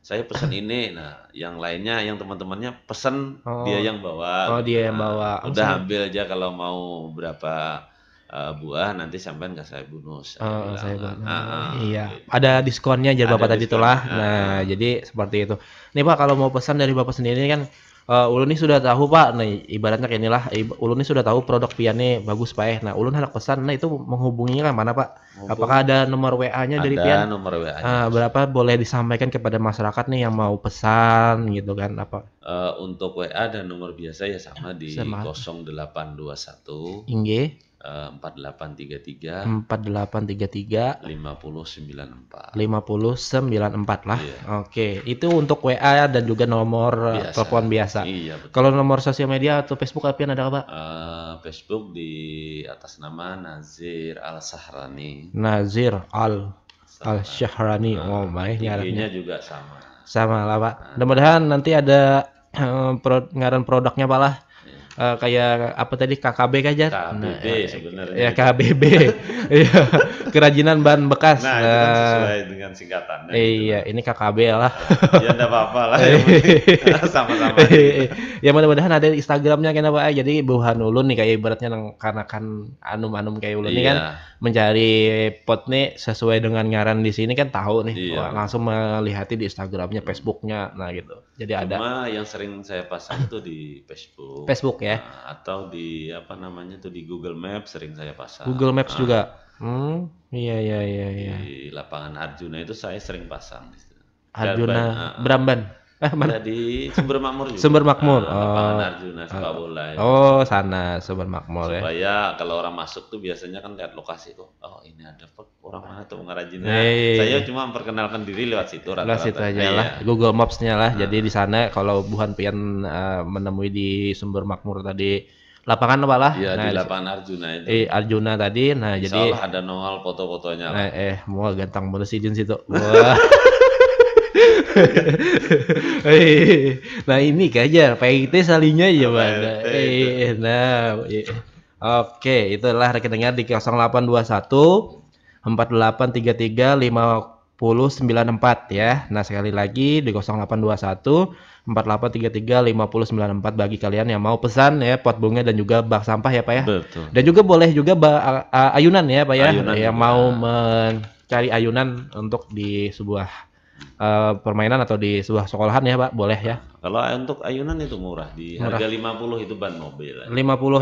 Saya pesan ini. Nah, yang lainnya, yang teman-temannya pesan, dia yang bawa. Dia yang bawa. Udah ambil aja kalau mau berapa buah, nanti sampean ke saya bonus. Iya, ada diskonnya aja Bapak tadi itulah. Nah, jadi seperti itu. Nih Pak, kalau mau pesan dari Bapak sendiri kan Ulun nih sudah tahu Pak, nih ibaratnya kayak inilah, ulun nih sudah tahu produk piannya bagus Pak ya. Nah ulun hendak pesan, nah itu menghubunginya kan mana Pak? Apakah Hubungi ada nomor WA-nya dari ada pian? nomor WA-nya. Berapa boleh disampaikan kepada masyarakat nih yang mau pesan gitu kan apa? Untuk WA dan nomor biasa ya sama di Sama 0821 Inge 4833 4833 5094. 5094 lah. Iya, Oke, itu untuk WA dan juga nomor biasa. telepon biasa. Iya betul. Kalau nomor sosial media atau Facebook apa ada Pak? Facebook di atas nama Nazir Al-Sahrani. Nazir Al-Syahrani. Oh, baik IG-nya ngarannya. juga sama. Sama lah Pak. Mudah-mudahan nanti ada ngaran produknya Pak lah. Kayak apa tadi KKB aja. KBB sebenarnya. Ya KBB. Iya. Kerajinan bahan bekas. Nah, itu kan sesuai dengan singkatannya. Iya, gitu. ini KKB lah. Ya enggak apa-apa lah. Yang penting sama-sama. Ya mudah-mudahan ada Instagramnya kan Pak. Jadi buhan ulun nih kayak ibaratnya karena kan anum-anum kayak ulun nih kan mencari pot nih sesuai dengan ngaran di sini kan tahu nih. Iya. Langsung melihatnya di Instagramnya, Facebooknya, nah gitu. Jadi ada. Cuma yang sering saya pasang itu di Facebook. Facebook ya. Atau di apa namanya tuh di Google Maps sering saya pasang. Google Maps juga. Iya. Di lapangan Arjuna itu saya sering pasang. Arjuna Bramban. Mana? Di Sumber Makmur juga. Sumber Makmur. Lapangan Arjuna sepak bola. Ya. Oh, sana Sumber Makmur ya. Supaya kalau orang masuk tuh biasanya kan lihat lokasi tuh. Oh, ini ada orang mana tuh ngerajinnya. Saya cuma memperkenalkan diri lewat situ rata-rata. Lewat situ aja lah. Google Maps-nya lah. Jadi di sana kalau buhan pian menemui di Sumber Makmur tadi lapangan apa lah? Iya, di lapangan Arjuna itu. Arjuna tadi. Nah, Insya jadi Allah ada nongol foto-fotonya. mau ganteng banget sih Jun situ. Wah. Nah ini aja PIT salinya ya Pak. Oke, itulah rekan dengar di 0821 4833 5094 ya. Nah sekali lagi di 0821 4833 5094 bagi kalian yang mau pesan ya pot bunga dan juga bak sampah ya Pak ya. Betul. Dan juga boleh juga ayunan ya Pak ya. Ayunan yang juga. mau mencari ayunan untuk di sebuah permainan atau di sebuah sekolahan ya Pak, boleh ya. Kalau untuk ayunan itu murah di harga 50 itu ban mobil. 50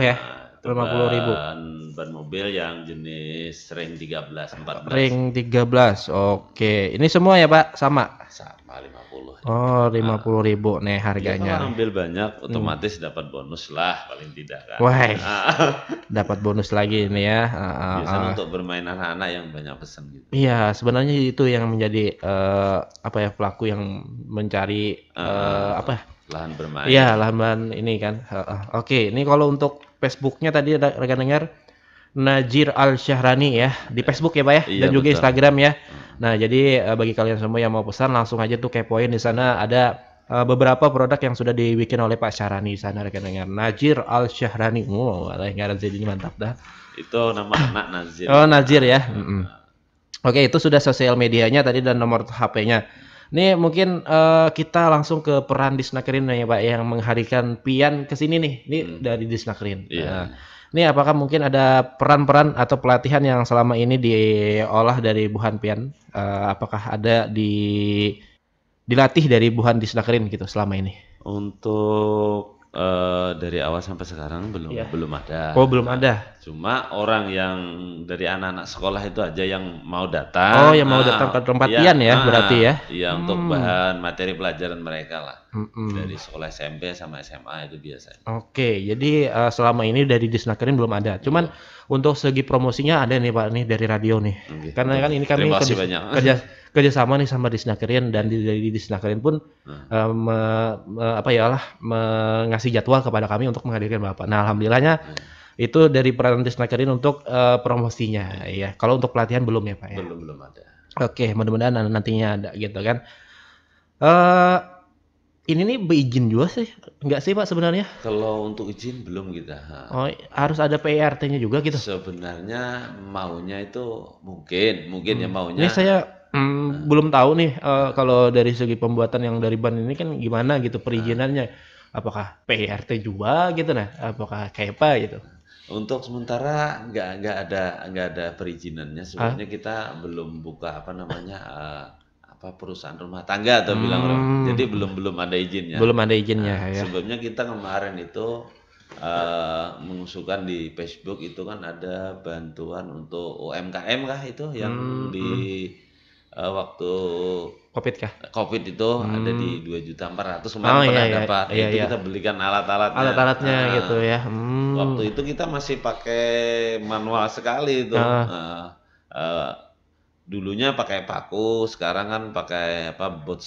ya. 50.000. Ban mobil yang jenis ring 13 14. Ring 13. Oke. Ini semua ya Pak sama. Sama 50. Oh, 50.000 nih harganya. Kalau ambil banyak otomatis dapat bonus lah paling tidak kan. Wah. Dapat bonus lagi ini ya. Biasanya untuk bermain anak-anak yang banyak pesan gitu. Iya, sebenarnya itu yang menjadi pelaku yang mencari lahan bermain. Iya, lahan ini kan. Oke, ini kalau untuk Facebooknya tadi ada rekan dengar Nazir Al-Syahrani ya di Facebook ya Pak ya, Iya, dan juga betul. Instagram ya. Nah, jadi bagi kalian semua yang mau pesan langsung aja tuh kepoin di sana ada beberapa produk yang sudah dibikin oleh Pak Syahrani di sana rekan dengar. Nazir Al-Syahrani. Ngaran jadi mantap dah. Itu nama anak Nazir. Oh, Nazir ya. Oke, itu sudah sosial medianya tadi dan nomor HP-nya. Nih mungkin kita langsung ke peran Disnakerin ya Pak yang mengharikan pian ke sini nih. Ini dari Disnakerin. Iya. Ini apakah mungkin ada peran-peran atau pelatihan yang selama ini diolah dari Buhan Pian? Apakah ada dilatih dari Buhan Disnakerin gitu selama ini? Untuk dari awal sampai sekarang belum ada. Oh, belum ada. Cuma orang yang dari anak-anak sekolah itu aja yang mau datang. Oh, yang mau datang ke tempat pian ya, berarti ya. Iya, untuk bahan materi pelajaran mereka lah. Dari sekolah SMP sama SMA itu biasanya. Oke, jadi selama ini dari Disnakerin belum ada. Cuman untuk segi promosinya ada nih Pak nih dari radio nih. Karena kan ini kami kerjasama nih sama Disnakerin dan dari Disnakerin pun mengasih jadwal kepada kami untuk menghadirkan Bapak. Nah, alhamdulillahnya itu dari peran Disnakerin untuk promosinya ya. Kalau untuk pelatihan belum ya Pak ya. Belum ada. Oke, mudah-mudahan nantinya ada gitu kan. Ini nih berizin juga sih, enggak sih Pak sebenarnya? Kalau untuk izin belum kita. Oh, harus ada PRT-nya juga gitu. Sebenarnya maunya itu mungkin ya maunya. Ini saya belum tahu nih kalau dari segi pembuatan yang dari ban ini kan gimana gitu perizinannya. Apakah PRT juga gitu nah? Apakah kayak apa gitu? Untuk sementara nggak ada perizinannya. Sebenarnya kita belum buka perusahaan rumah tangga atau bilang orang. Jadi belum ada izinnya. Belum ada izinnya ya. Sebelumnya kita kemarin itu mengusulkan di Facebook itu kan ada bantuan untuk UMKM kah itu yang di waktu COVID itu ada di 2.400.000 kemarin pernah dapat. Itu kita belikan alat-alatnya gitu ya. Waktu itu kita masih pakai manual sekali itu. Dulunya pakai paku, sekarang kan pakai bot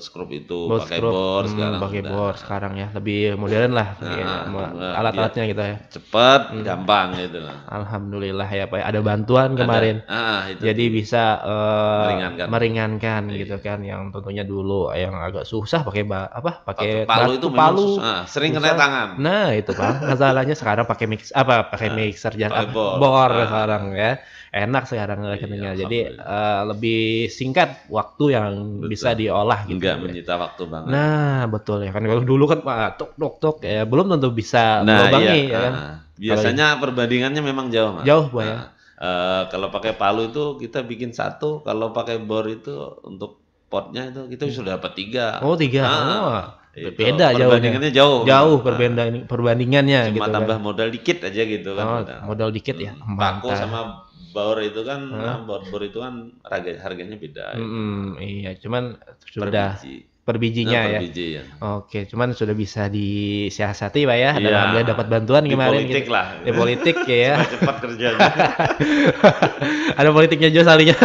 scrub itu pakai bor sekarang. Pakai bor sekarang ya, lebih modern lah alat-alatnya gitu ya. Cepat, gampang gitu. Alhamdulillah ya Pak, ada bantuan kemarin. Jadi bisa meringankan gitu kan, yang tentunya dulu yang agak susah pakai pakai palu itu palu sering kena tangan. Nah, itu Pak, masalahnya sekarang pakai mixer jangan bor sekarang ya. Enak sekarang rekeningnya. Jadi lebih singkat waktu yang bisa diolah gitu. Enggak menyita waktu banget. Nah, betul ya kan. Kalau dulu kan tok ya belum tentu bisa melubangi ya kan. Biasanya perbandingannya memang jauh, Mas. Jauh, Pak ya. Kalau pakai palu itu kita bikin 1, kalau pakai bor itu untuk potnya itu kita sudah dapat 3. Oh, 3. Beda perbandingannya jauh. Perbandingannya cuma gitu tambah modal dikit aja gitu kan. Modal dikit ya. Paku sama bor itu kan bor itu kan harganya beda. Iya, cuman sudah per bijinya ya. Oke, cuman sudah bisa disiasati Pak ya. Alhamdulillah dapat bantuan kemarin politik gitu. Lah. Di politik ya. Cepat kerjanya. Ada politiknya juga salinya.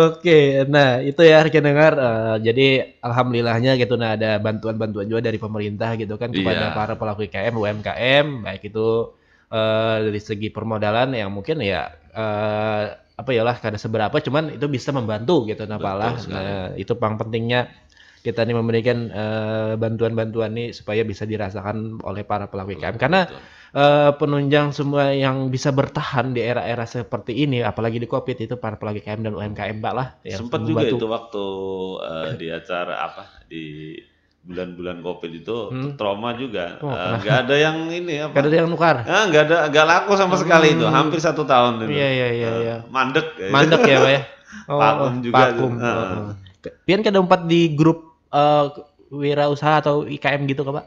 Oke, nah itu ya rekan dengar. Jadi alhamdulillahnya gitu, nah ada bantuan-bantuan juga dari pemerintah gitu kan kepada para pelaku UMKM, baik itu dari segi permodalan yang mungkin ya kada seberapa, cuman itu bisa membantu gitu. Nah itu paling pentingnya kita nih memberikan bantuan-bantuan nih supaya bisa dirasakan oleh para pelaku UMKM karena penunjang semua yang bisa bertahan di era-era seperti ini, apalagi di COVID itu para pelaku UMKM dan UMKM Pak lah. Sempat juga itu waktu di acara di bulan-bulan COVID itu trauma juga. Nggak ada yang ini apa? Nggak ada yang nukar. Nggak laku sama sekali itu, hampir 1 tahun itu. Iya. Mandek ya Pak ya. Vakum juga. Pian kada umpat di grup wirausaha atau IKM gitu Pak?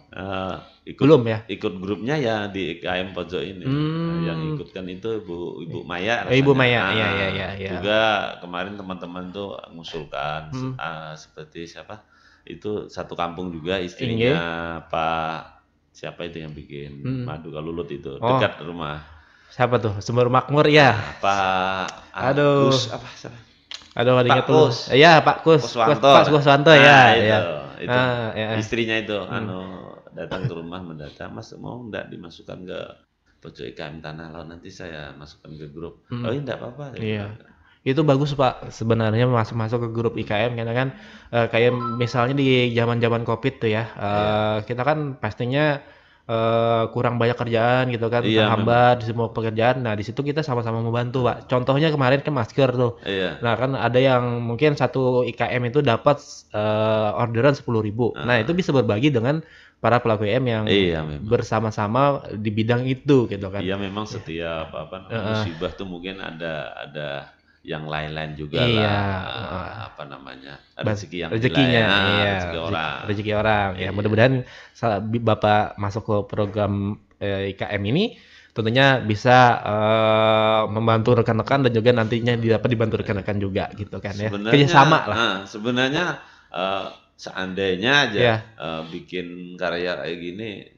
Belum ya? Ikut grupnya ya di IKM Pojok ini. Yang ikut kan itu Ibu Maya. Ibu Maya, iya. Juga kemarin teman-teman tuh mengusulkan seperti siapa? Itu satu kampung juga, istrinya Pak siapa itu yang bikin madu kalulut itu dekat rumah. Siapa tuh? Sumber Makmur ya. Pak Agus apa siapa? Pak Kus. Iya, Pak Kuswanto ya. Itu. Istrinya itu datang ke rumah mendadak, Mas mau enggak dimasukkan ke pojok IKM Tanah Laut, nanti saya masukkan ke grup. Oh, enggak apa-apa. Iya. Itu bagus Pak sebenarnya masuk ke grup IKM karena kan kayak misalnya di zaman-zaman COVID tuh ya, kita kan pastinya kurang banyak kerjaan gitu kan, terhambat di semua pekerjaan. Nah di situ kita sama-sama membantu Pak. Contohnya kemarin kan masker tuh. Nah kan ada yang mungkin satu IKM itu dapat orderan 10.000. Nah itu bisa berbagi dengan para pelaku UMKM yang bersama-sama di bidang itu gitu kan. Iya memang setiap musibah tuh mungkin ada yang lain-lain juga lah, rezekinya, rezeki orang. Ya mudah-mudahan Bapak masuk ke program IKM ini tentunya bisa membantu rekan-rekan dan juga nantinya dapat dibantu rekan-rekan juga gitu kan ya. Kerjasama lah. Sebenarnya seandainya aja bikin karya kayak gini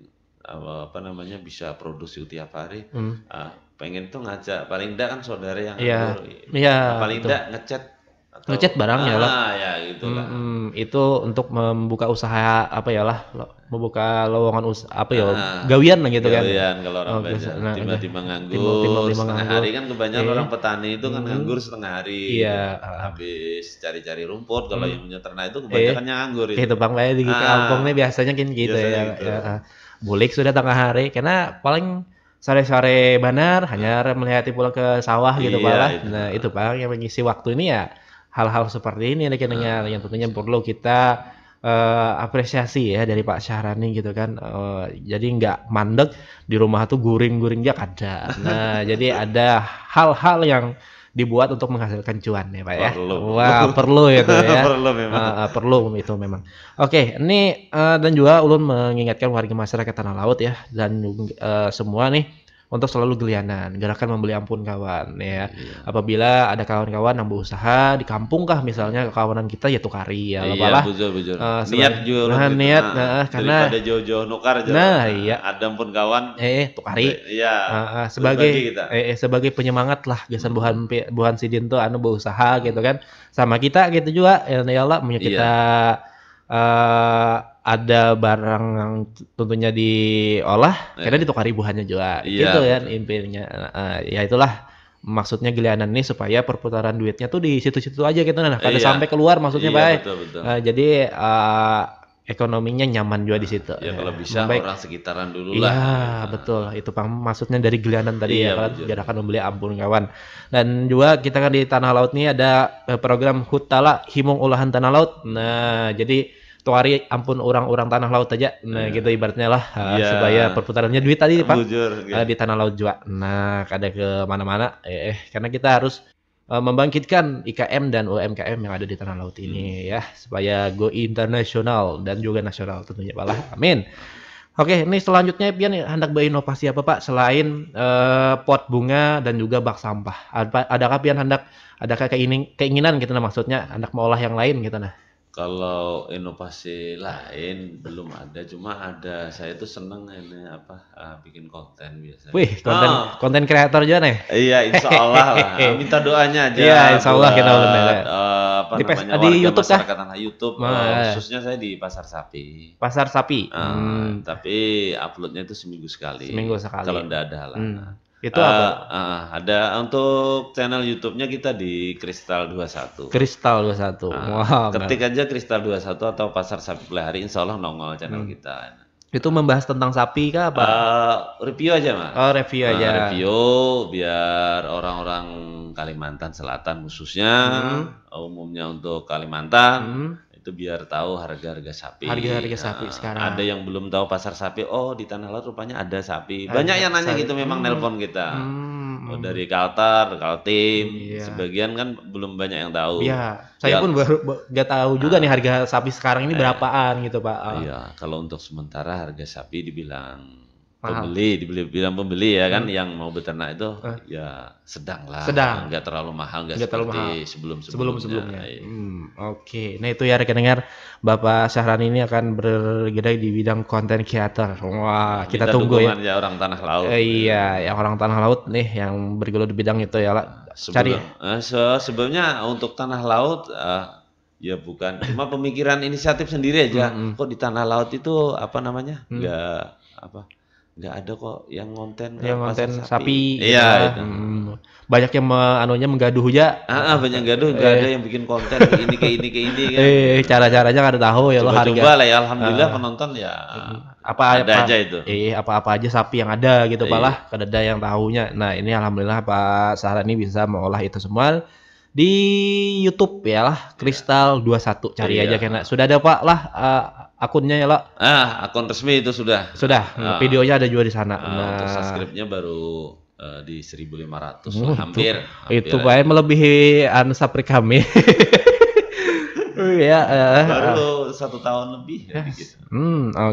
bisa produksi tiap hari. Pengen tuh ngajak paling enggak kan saudara yang nganggur. Paling enggak ngecat barangnya lah. Ya gitu lah. Itu untuk membuka usaha membuka lowongan usaha gawian lah gitu kan. Gawian kalau orang baca tiba-tiba nganggur setengah hari kan kebanyakan orang petani itu kan nganggur setengah hari. Habis cari-cari rumput, kalau yang punya ternak itu kebanyakan nganggur itu. Itu Bang di kampungnya biasanya gitu ya. Bulik sudah tengah hari karena paling sore-sore benar hanya melihat pulang ke sawah gitu Pak lah. Nah itu Pak yang mengisi waktu ini ya hal-hal seperti ini yang tentunya perlu kita apresiasi ya dari Pak Syahrani gitu kan. Jadi nggak mandek di rumah tuh guring-guring dia ada. Nah jadi ada hal-hal yang dibuat untuk menghasilkan cuan ya Pak ya. Perlu. Wah, perlu itu ya. Perlu memang. Perlu itu memang. Oke, ini dan juga ulun mengingatkan warga masyarakat Tanah Laut ya dan semua nih untuk selalu gelianan, gerakan membeli ampun kawan ya. Iya. Apabila ada kawan-kawan yang berusaha di kampung kah misalnya kawanan kita ya tukari ya Iya, bujur. Niat jual niat karena daripada jauh-jauh nukar aja. Nah, iya. Ada pun kawan. Tukari. Iya. Sebagai penyemangat lah gesan buhan sidin tuh anu berusaha gitu kan. Sama kita gitu juga ya Allah punya kita ada barang yang tentunya diolah karena ditukari buahnya juga gitu kan intinya. Ya itulah maksudnya gelianan ini supaya perputaran duitnya tuh di situ-situ aja gitu nah kada sampai keluar maksudnya Pak. Betul. Jadi ekonominya nyaman juga di situ. Ya kalau bisa orang sekitaran dulu lah. Iya, betul. Itu maksudnya dari gelianan tadi ya kan, gerakan membeli ampun kawan. Dan juga kita kan di Tanah Laut nih ada program Hutala Himung Olahan Tanah Laut. Nah, jadi tukari ampun orang-orang Tanah Laut aja. Nah, gitu ibaratnya lah supaya perputarannya duit tadi Pak. Di Tanah Laut juga. Nah, kada ke mana-mana karena kita harus membangkitkan IKM dan UMKM yang ada di Tanah Laut ini ya supaya go internasional dan juga nasional tentunya Pak lah. Amin. Oke, ini selanjutnya Pian hendak berinovasi apa Pak selain pot bunga dan juga bak sampah. Adakah Pian adakah keinginan gitu nah maksudnya hendak mengolah yang lain gitu nah. Kalau inovasi lain belum ada, cuma saya tuh seneng ini bikin konten biasa. Wih, konten kreator juga nih. Iya, insya Allah lah. Minta doanya aja. Iya, insya Allah kita di YouTube masyarakat Tanah YouTube. Khususnya saya di Pasar Sapi. Pasar Sapi. Tapi uploadnya itu seminggu sekali. Kalau enggak ada lah. Itu apa? Ada untuk channel YouTube-nya kita di Kristal 21. Kristal 21. Wow. Ketik aja Kristal 21 atau Pasar Sapi Pelihari, insya Allah nongol channel kita. Itu membahas tentang sapi kah apa? Review aja Mas. Oh, review aja. Review biar orang-orang Kalimantan Selatan khususnya, umumnya untuk Kalimantan. Itu biar tahu harga-harga sapi. Harga-harga sapi sekarang. Ada yang belum tahu pasar sapi. Oh, di Tanah Laut rupanya ada sapi. Banyak yang nanya gitu memang nelpon kita. Dari Kaltar, Kaltim, sebagian kan belum banyak yang tahu. Iya, saya pun baru nggak tahu juga nih harga sapi sekarang ini berapaan gitu Pak. Iya, kalau untuk sementara harga sapi dibilang dibilang pembeli ya kan yang mau beternak itu ya sedang lah, nggak terlalu mahal, nggak seperti sebelum-sebelumnya. Oke, nah itu ya rekan-rekan, Bapak Syahrani ini akan bergerak di bidang content creator. Wah, kita tunggu ya. Orang Tanah Laut. Iya, yang orang Tanah Laut nih yang bergelut di bidang itu ya lah. Sebelumnya untuk Tanah Laut ya bukan cuma pemikiran inisiatif sendiri aja. Kok di Tanah Laut itu nggak ada kok yang konten sapi. Iya, itu. Banyak yang menggaduh aja. Banyak gaduh, nggak ada yang bikin konten kayak ini kan. Cara-caranya nggak ada tahu ya lo harga. Coba lah ya, alhamdulillah penonton ya. Apa aja itu. Apa aja sapi yang ada gitu Pak lah, kada ada yang tahunya. Nah, ini alhamdulillah Pak Syahrani bisa mengolah itu semua di YouTube ya lah, Kristal 21 cari aja karena sudah ada Pak lah akunnya ya lah. Akun resmi itu sudah. Videonya ada juga di sana. Untuk subscribe-nya baru di 1.500 hampir. Itu Pak melebihi sapri kami. Baru 1 tahun lebih ya, gitu.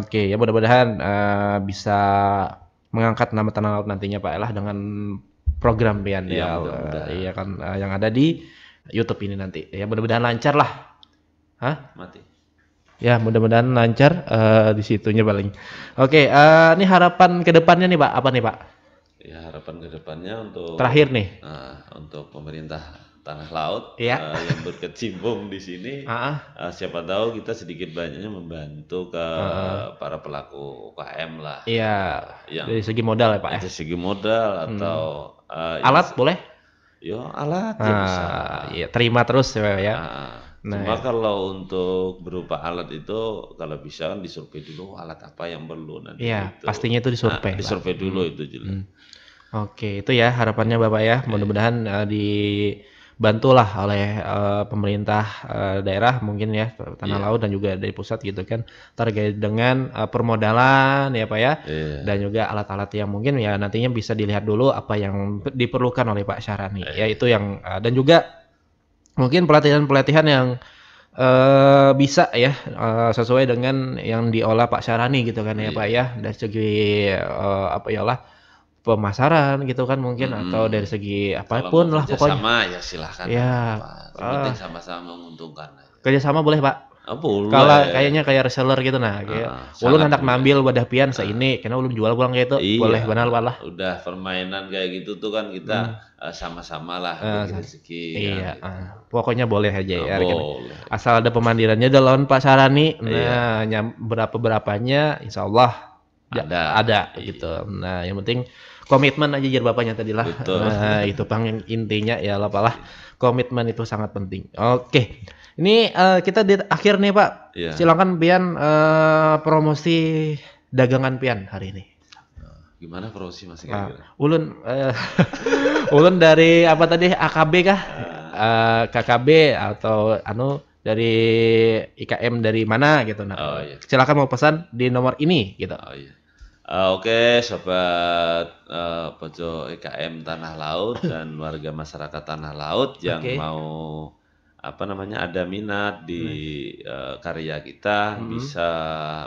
Oke, ya mudah-mudahan bisa mengangkat nama Tanah Laut nantinya Pak lah dengan program Pian ya. Iya kan yang ada di YouTube ini nanti. Ya mudah-mudahan lancar lah. Mati. Ya mudah-mudahan lancar di situnya paling. Oke, ini harapan ke depannya nih Pak, apa nih Pak? Ya harapan ke depannya untuk terakhir nih. Untuk pemerintah Tanah Laut yang berkecimpung di sini, siapa tahu kita sedikit banyaknya membantu ke para pelaku UKM lah. Iya. Dari segi modal ya Pak. Dari segi modal atau alat boleh? Yo alat ya bisa. Iya, terima terus ya. Cuma kalau untuk berupa alat itu kalau bisa kan disurvei dulu alat apa yang perlu nanti. Iya, pastinya itu disurvei. Disurvei dulu itu jelas. Oke, itu ya harapannya Bapak ya. Mudah-mudahan di dibantulah oleh pemerintah daerah mungkin ya Tanah Laut dan juga dari pusat gitu kan terkait dengan permodalan ya Pak ya dan juga alat-alat yang mungkin ya nantinya bisa dilihat dulu apa yang diperlukan oleh Pak Syahrani ya itu yang dan juga mungkin pelatihan-pelatihan yang bisa ya sesuai dengan yang diolah Pak Syahrani gitu kan ya Pak ya dari segi apa ya lah pemasaran gitu kan mungkin atau dari segi apapun lah pokoknya. Sama ya silahkan. Ya, yang penting sama-sama menguntungkan. Kerjasama boleh Pak. Boleh. Kalau kayaknya kayak reseller gitu nah, kayak ulun hendak ngambil wadah pian seini, karena ulun jual pulang kayak itu, boleh benar Pak lah. Udah permainan kayak gitu tuh kan kita sama-sama lah bagi rezeki. Iya, pokoknya boleh aja ya. Boleh. Asal ada pemandirannya dalam Pak Syahrani, nah berapa-berapanya insya Allah ada gitu. Nah yang penting komitmen aja jadi bapaknya tadi lah. Nah itu Bang intinya ya lah Pak lah. Komitmen itu sangat penting. Oke. Ini kita di akhir nih Pak. Silakan Pian promosi dagangan Pian hari ini. Gimana promosi Mas? Ulun dari apa tadi AKB kah? KKB atau dari IKM dari mana gitu. Nah, silakan mau pesan di nomor ini gitu. Oke, sobat Pojok IKM Tanah Laut dan warga masyarakat Tanah Laut yang mau ada minat di karya kita bisa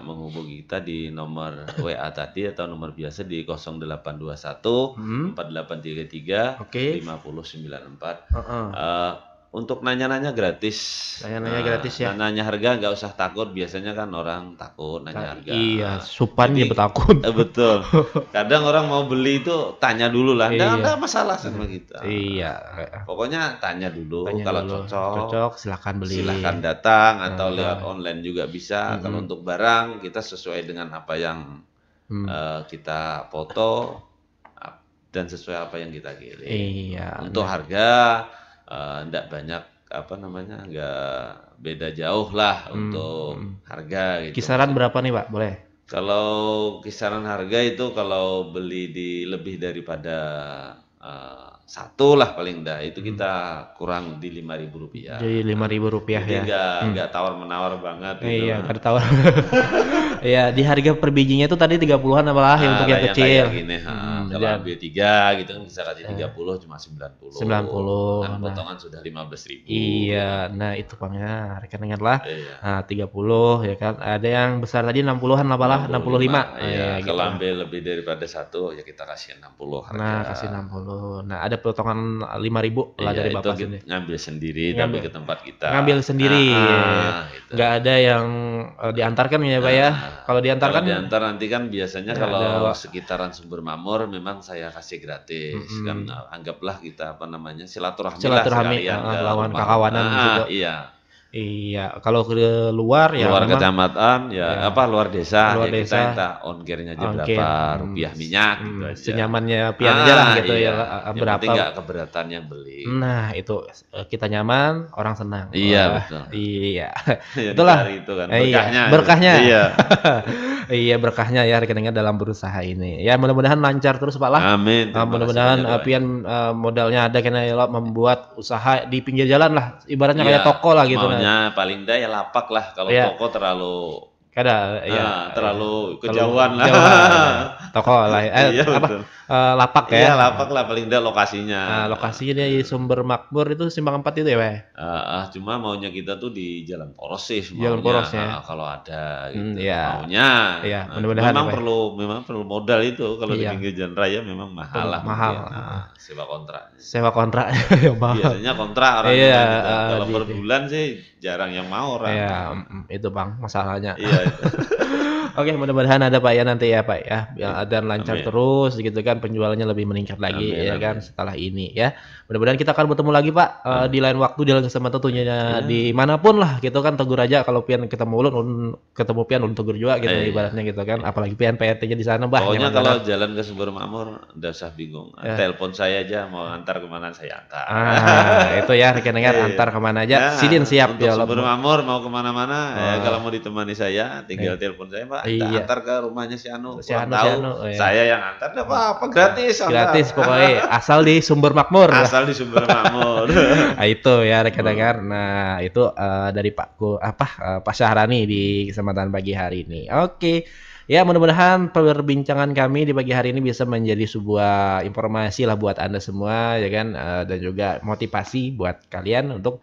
menghubungi kita di nomor WA tadi atau nomor biasa di 0821 4833 5094. Untuk nanya-nanya gratis. Nanya-nanya gratis ya. Nanya harga nggak usah takut. Biasanya kan orang takut nanya harga. Iya, supan dia takut. Betul. Kadang orang mau beli itu tanya dulu lah. Nggak ada masalah sama kita. Iya. Pokoknya tanya dulu. Kalau cocok, silakan beli. Silakan datang atau lewat online juga bisa. Kalau untuk barang kita sesuai dengan apa yang kita foto dan sesuai apa yang kita kirim. Iya. Untuk harga enggak banyak enggak beda jauh lah untuk harga gitu. Kisaran berapa nih Pak? Boleh? Kalau kisaran harga itu kalau beli di lebih daripada satu lah paling enggak itu kita kurang di Rp5.000. Jadi Rp5.000 ya. Jadi enggak tawar-menawar banget gitu. Iya, enggak tawar. Iya, di harga per bijinya itu tadi 30-an apalah untuk yang kecil. Gini, kalau ambil 3 gitu kan bisa kasih 30 cuma 90. 90. Kan potongan sudah 15.000. Iya, nah itu Bangnya rekeningan lah. Nah, 30 ya kan. Ada yang besar tadi 60-an apalah, 65. Iya, kalau ambil lebih daripada satu ya kita kasih 60 harga. Nah, kasih 60. Nah, ada potongan 5.000 lah dari Bapak sini. Ngambil sendiri tapi ke tempat kita. Ngambil sendiri. Nggak ada yang diantarkan ya Pak ya. Kalau diantar nanti kan biasanya kalau sekitaran Sumber Makmur memang saya kasih gratis. Kan anggaplah kita silaturahmi lawan kakawanan juga. Iya, kalau ke luar ya luar kecamatan luar desa kita minta ongkirnya aja berapa rupiah minyak gitu aja. Senyamannya pian aja lah gitu ya. Berapa enggak keberatan yang beli. Nah, itu kita nyaman, orang senang. Iya, betul. Iya. Itulah itu kan berkahnya. Iya. Iya, berkahnya ya rekeningnya dalam berusaha ini. Ya, mudah-mudahan lancar terus Pak lah. Amin. Mudah-mudahan pian modalnya ada karena membuat usaha di pinggir jalan lah. Ibaratnya kayak toko lah gitu. Paling enggak ya lapak lah kalau toko terlalu terlalu kejauhan lah. Toko lah. Lapak ya. Iya, lapak lah paling enggak lokasinya. Lokasinya di Sumber Makmur itu Simpang 4 itu ya, Pak? Cuma maunya kita tuh di Jalan Poros sih. Jalan Poros ya. Kalau ada gitu. Maunya. Iya, mudah-mudahan memang perlu modal itu kalau di pinggir jalan raya memang mahal lah. Mahal. Sewa kontrak. Sewa kontrak ya mahal. Biasanya kontrak orang kalau per bulan sih jarang yang mau orang. Iya, itu Bang masalahnya. Iya. Oke, mudah-mudahan ada Pak ya nanti ya Pak ya. Dan lancar terus gitu kan penjualannya lebih meningkat lagi kan setelah ini ya. Mudah-mudahan kita akan bertemu lagi Pak di lain waktu di lain kesempatan tentunya dimanapun lah gitu kan tegur aja kalau pian ketemu ulun ketemu pian ulun tegur juga gitu ibaratnya gitu kan apalagi pian PRT-nya di sana Bah. Pokoknya kalau jalan ke Sumber Makmur enggak usah bingung. Telepon saya aja mau antar kemana saya antar. Itu ya rekan-rekan antar kemana aja. Sidin siap ya Sumber Makmur mau kemana-mana kalau mau ditemani saya tinggal telepon saya Pak. Pak, kita antar ke rumahnya si Anu. Si Anu, saya yang antar, enggak apa-apa, gratis. Gratis pokoknya, asal di Sumber Makmur. Asal di Sumber Makmur. Nah, itu ya rekan-rekan. Nah, itu dari Pak Syahrani di kesempatan pagi hari ini. Oke. Ya, mudah-mudahan perbincangan kami di pagi hari ini bisa menjadi sebuah informasi lah buat Anda semua, ya kan, dan juga motivasi buat kalian untuk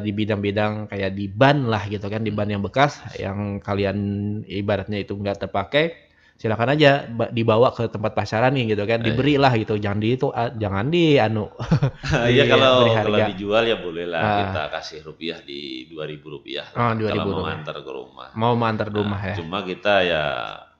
di bidang-bidang kayak di ban lah gitu kan, di ban yang bekas yang kalian ibaratnya itu nggak terpakai, silakan aja dibawa ke tempat pasaran nih gitu kan, diberilah gitu, jangan di Iya, kalau dijual ya boleh lah, kita kasih rupiah di Rp2.000 Oh, kalau Rp2.000. mau antar ke rumah. Mau antar ke rumah ya. Cuma kita ya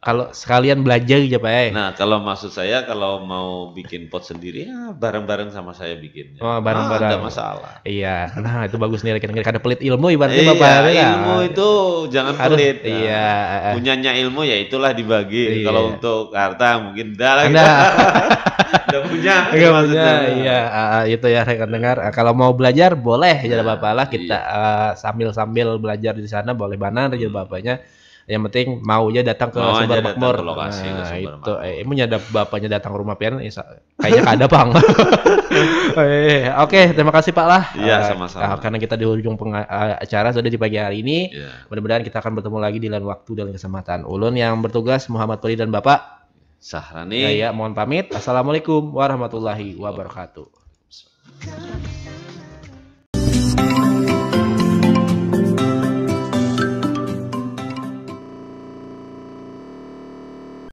kalau sekalian belajar aja Pak. Nah, kalau maksud saya kalau mau bikin pot sendiri ya bareng-bareng sama saya bikinnya. Oh, bareng-bareng. Ada masalah. Iya, nah itu bagus nih rekan-rekan, kada pelit ilmu ibaratnya Bapak. Ilmu itu jangan pelit. Iya. Punyanya ilmu ya itulah dibagi. Iya. Kalau untuk harta mungkin enggak lagi. Udah punya. Enggak punya. Iya, itu ya rekan dengar. Kalau mau belajar boleh aja Bapak lah, kita sambil belajar di sana boleh banan aja Bapaknya. Yang penting mau aja datang ke Sumber Makmur. Nah, itu emunya ada bapaknya datang ke rumah pian kayaknya kada Bang. Oke, terima kasih Pak lah. Iya, sama-sama. Karena kita di ujung acara sudah di pagi hari ini. Mudah-mudahan kita akan bertemu lagi di lain waktu dan kesempatan. Ulun yang bertugas Muhammad Poli dan Bapak Syahrani. Ya, mohon pamit. Assalamualaikum warahmatullahi wabarakatuh.